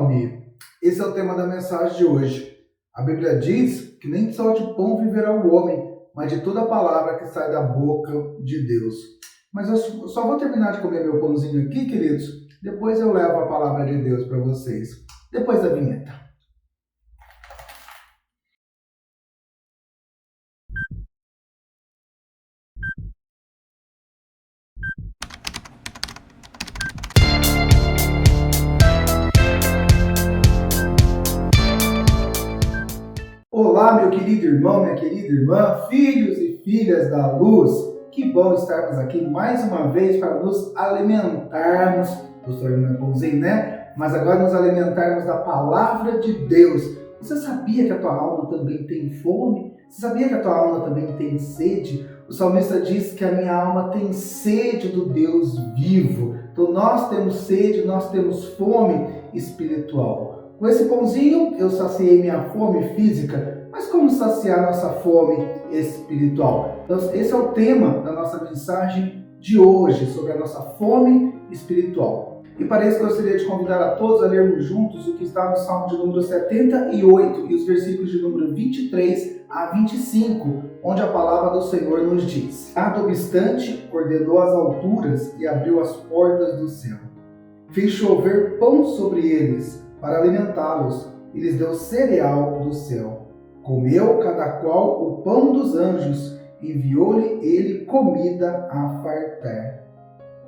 fome? Esse é o tema da mensagem de hoje. A Bíblia diz que nem só de pão viverá o homem, mas de toda palavra que sai da boca de Deus. Mas eu só vou terminar de comer meu pãozinho aqui, queridos. Depois eu levo a palavra de Deus para vocês. Depois da vinheta. Olá, meu querido irmão, minha querida irmã, filhos e filhas da luz. Que bom estarmos aqui mais uma vez para nos alimentarmos, estou meu pãozinho, né? Mas agora nos alimentarmos da palavra de Deus. Você sabia que a tua alma também tem fome? Você sabia que a tua alma também tem sede? O salmista diz que a minha alma tem sede do Deus vivo. Então nós temos sede, nós temos fome espiritual. Com esse pãozinho eu saciei minha fome física, mas como saciar nossa fome espiritual? Então esse é o tema da nossa mensagem de hoje, sobre a nossa fome espiritual. E para isso gostaria de convidar a todos a lermos juntos o que está no Salmo de número 78 e os versículos de número 23 a 25, onde a palavra do Senhor nos diz: Nada obstante, ordenou as alturas e abriu as portas do céu. Fez chover pão sobre eles, para alimentá-los, e lhes deu cereal do céu. Comeu cada qual o pão dos anjos, enviou-lhe ele comida a fartar.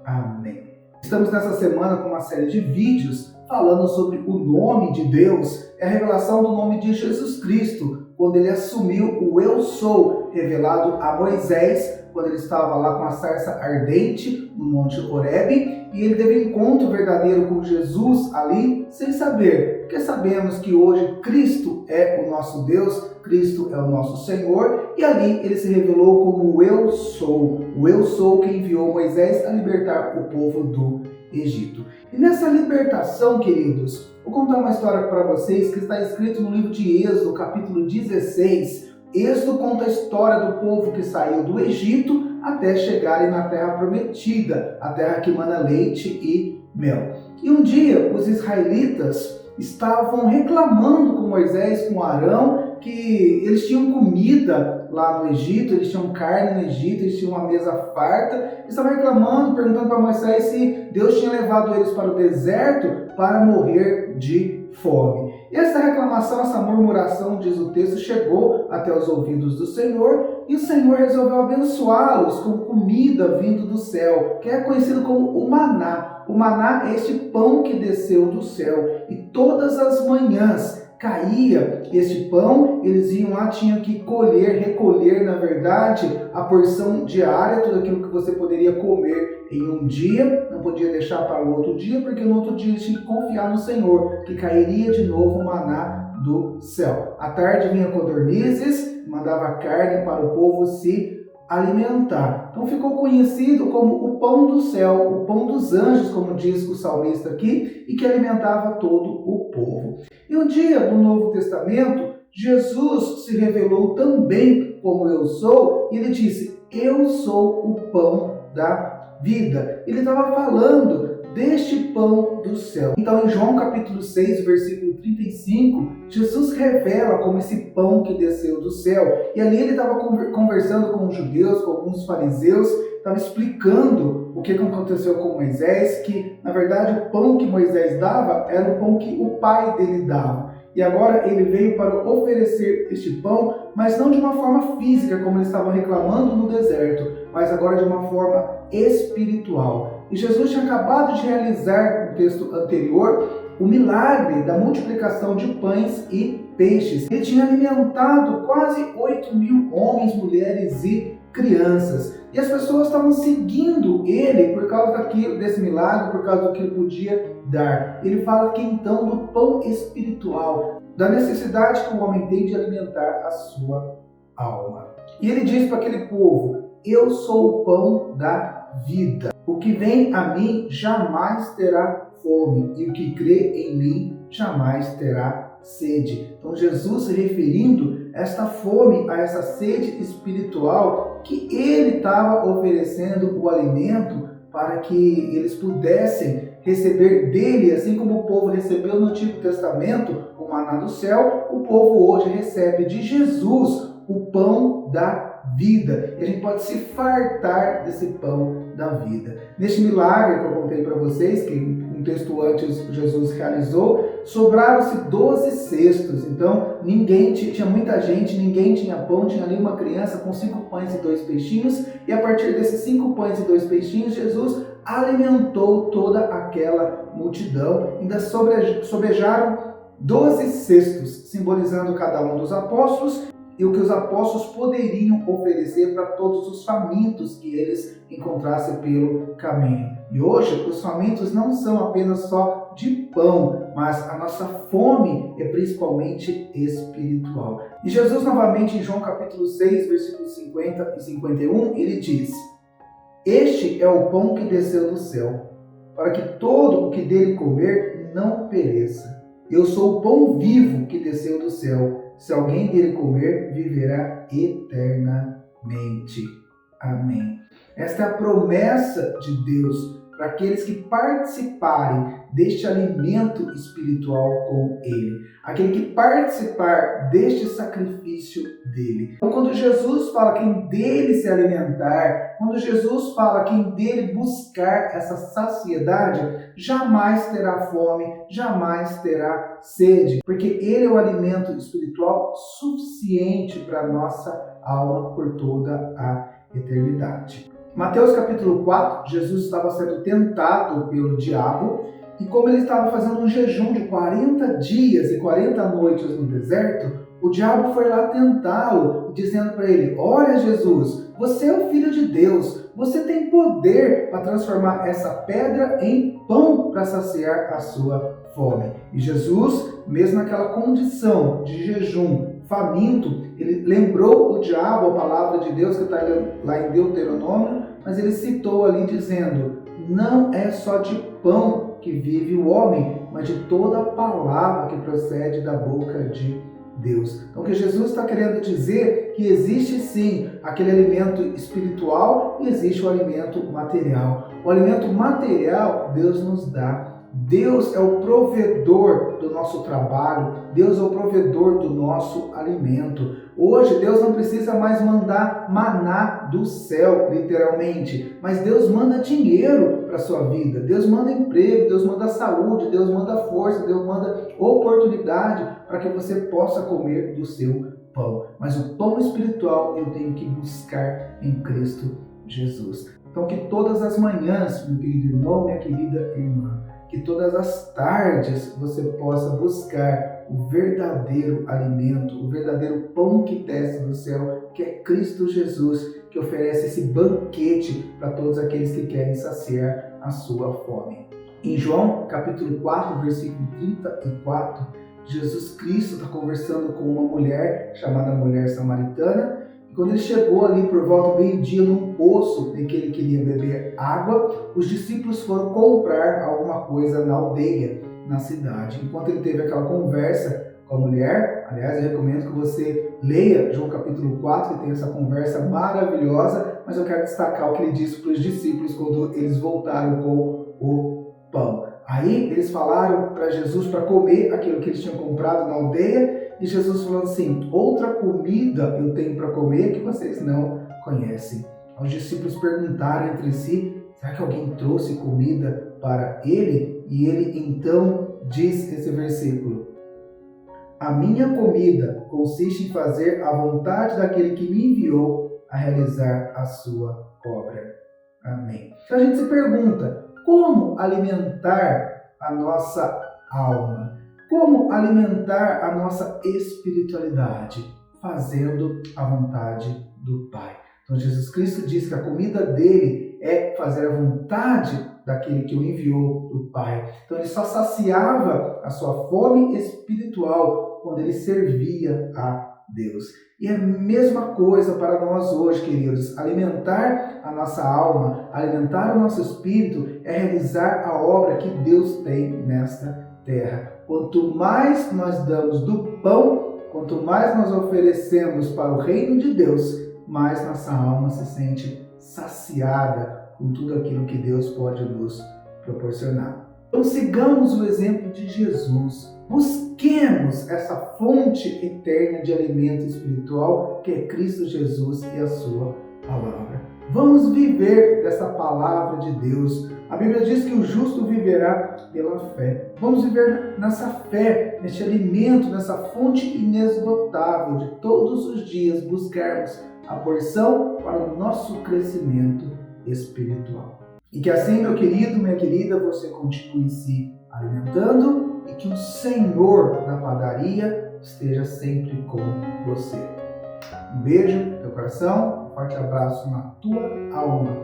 Amém. Estamos nessa semana com uma série de vídeos falando sobre o nome de Deus, a revelação do nome de Jesus Cristo, quando ele assumiu o Eu Sou, revelado a Moisés, quando ele estava lá com a sarça ardente no Monte Horebe, e ele teve um encontro verdadeiro com Jesus ali, sem saber, porque sabemos que hoje Cristo é o nosso Deus, Cristo é o nosso Senhor, e ali ele se revelou como o Eu Sou que enviou Moisés a libertar o povo do Egito. E nessa libertação, queridos, vou contar uma história para vocês que está escrito no livro de Êxodo, capítulo 16. Êxodo conta a história do povo que saiu do Egito até chegarem na terra prometida, a terra que mana leite e mel. E um dia os israelitas estavam reclamando com Moisés, com Arão, que eles tinham comida lá no Egito, eles tinham carne no Egito, eles tinham uma mesa farta. Eles estavam reclamando, perguntando para Moisés se Deus tinha levado eles para o deserto para morrer de fome. E essa reclamação, essa murmuração, diz o texto, chegou até os ouvidos do Senhor, e o Senhor resolveu abençoá-los com comida vindo do céu, que é conhecido como o maná. O maná é este pão que desceu do céu, e todas as manhãs caía este pão, eles iam lá, tinham que recolher, na verdade, a porção diária, tudo aquilo que você poderia comer em um dia, não podia deixar para o outro dia, porque no outro dia eles tinham que confiar no Senhor, que cairia de novo o maná do céu. À tarde vinha codornizes, mandava carne para o povo se alimentar. Então ficou conhecido como o pão do céu, o pão dos anjos, como diz o salmista aqui, e que alimentava todo o povo. E um dia, no Novo Testamento, Jesus se revelou também como Eu Sou, e ele disse: Eu sou o pão da vida. Ele estava falando deste pão do céu. Então, em João capítulo 6, versículo 35, Jesus revela como esse pão que desceu do céu. E ali ele estava conversando com os judeus, com alguns fariseus, estava explicando o que aconteceu com Moisés, que, na verdade, o pão que Moisés dava era o pão que o pai dele dava. E agora ele veio para oferecer este pão, mas não de uma forma física, como eles estavam reclamando no deserto, mas agora de uma forma espiritual. E Jesus tinha acabado de realizar, no texto anterior, o milagre da multiplicação de pães e peixes. Ele tinha alimentado quase 8.000 homens, mulheres e crianças. E as pessoas estavam seguindo ele por causa desse milagre, por causa do que ele podia dar. Ele fala aqui então do pão espiritual, da necessidade que o homem tem de alimentar a sua alma. E ele diz para aquele povo: Eu sou o pão da vida. O que vem a mim jamais terá fome, e o que crê em mim jamais terá sede. Então Jesus se referindo a esta fome, a essa sede espiritual, que ele estava oferecendo o alimento para que eles pudessem receber dele, assim como o povo recebeu no Antigo Testamento o maná do céu, o povo hoje recebe de Jesus o pão da vida. E a gente pode se fartar desse pão da vida. Neste milagre que eu contei para vocês, que um texto antes Jesus realizou, sobraram-se 12 cestos. Então, tinha muita gente, ninguém tinha pão, tinha ali uma criança com 5 pães e 2 peixinhos, e a partir desses 5 pães e 2 peixinhos, Jesus alimentou toda aquela multidão. Ainda sobejaram 12 cestos, simbolizando cada um dos apóstolos e o que os apóstolos poderiam oferecer para todos os famintos que eles encontrassem pelo caminho. E hoje, os famintos não são apenas só de pão, mas a nossa fome é principalmente espiritual. E Jesus, novamente, em João capítulo 6, versículos 50 e 51, ele diz: "Este é o pão que desceu do céu, para que todo o que dele comer não pereça. Eu sou o pão vivo que desceu do céu. Se alguém dele comer, viverá eternamente." Amém. Esta é a promessa de Deus para aqueles que participarem deste alimento espiritual com Ele. Aquele que participar deste sacrifício dele. Então, quando Jesus fala quem dele se alimentar, quando Jesus fala quem dele buscar essa saciedade, jamais terá fome, jamais terá sede, porque ele é o alimento espiritual suficiente para a nossa alma por toda a eternidade. Mateus capítulo 4, Jesus estava sendo tentado pelo diabo, e como ele estava fazendo um jejum de 40 dias e 40 noites no deserto, o diabo foi lá tentá-lo, dizendo para ele: "Olha, Jesus, você é o Filho de Deus, você tem poder para transformar essa pedra em pão para saciar a sua fome." E Jesus, mesmo naquela condição de jejum, faminto, ele lembrou o diabo a palavra de Deus que está lá em Deuteronômio, mas ele citou ali dizendo: "Não é só de pão que vive o homem, mas de toda a palavra que procede da boca de Deus." Então, o que Jesus está querendo dizer que existe sim aquele alimento espiritual e existe o alimento material. O alimento material Deus nos dá. Deus é o provedor do nosso trabalho, Deus é o provedor do nosso alimento. Hoje Deus não precisa mais mandar maná do céu, literalmente, mas Deus manda dinheiro para a sua vida, Deus manda emprego, Deus manda saúde, Deus manda força, Deus manda oportunidade para que você possa comer do seu pão. Mas o pão espiritual eu tenho que buscar em Cristo Jesus. Então, que todas as manhãs, meu querido irmão, minha querida irmã, que todas as tardes você possa buscar o verdadeiro alimento, o verdadeiro pão que desce do céu, que é Cristo Jesus, que oferece esse banquete para todos aqueles que querem saciar a sua fome. Em João, capítulo 4, versículo 34, Jesus Cristo está conversando com uma mulher chamada mulher samaritana. E quando ele chegou ali por volta do meio-dia num poço em que ele queria beber água, os discípulos foram comprar alguma coisa na aldeia, na cidade. Enquanto ele teve aquela conversa com a mulher, aliás, eu recomendo que você leia João capítulo 4, que tem essa conversa maravilhosa, mas eu quero destacar o que ele disse para os discípulos quando eles voltaram com o pão. Aí eles falaram para Jesus para comer aquilo que eles tinham comprado na aldeia, e Jesus falou assim: "Outra comida eu tenho para comer que vocês não conhecem." Os discípulos perguntaram entre si: será que alguém trouxe comida para ele? E ele então diz esse versículo: "A minha comida consiste em fazer a vontade daquele que me enviou a realizar a sua obra." Amém. Então a gente se pergunta: como alimentar a nossa alma? Como alimentar a nossa espiritualidade? Fazendo a vontade do Pai. Então Jesus Cristo diz que a comida dele é fazer a vontade daquele que o enviou, do Pai. Então ele só saciava a sua fome espiritual quando ele servia a Deus. E é a mesma coisa para nós hoje, queridos. Alimentar a nossa alma, alimentar o nosso espírito é realizar a obra que Deus tem nesta terra. Quanto mais nós damos do pão, quanto mais nós oferecemos para o reino de Deus, mais nossa alma se sente saciada com tudo aquilo que Deus pode nos proporcionar. Então sigamos o exemplo de Jesus. Busquemos essa fonte eterna de alimento espiritual que é Cristo Jesus e a sua palavra. Vamos viver dessa palavra de Deus. A Bíblia diz que o justo viverá pela fé. Vamos viver nessa fé, neste alimento, nessa fonte inesgotável de todos os dias buscarmos a porção para o nosso crescimento espiritual. E que assim, meu querido, minha querida, você continue se alimentando e que o Senhor da padaria esteja sempre com você. Um beijo no teu coração, um forte abraço na tua alma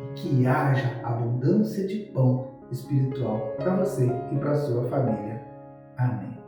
e que haja abundância de pão espiritual para você e para a sua família. Amém.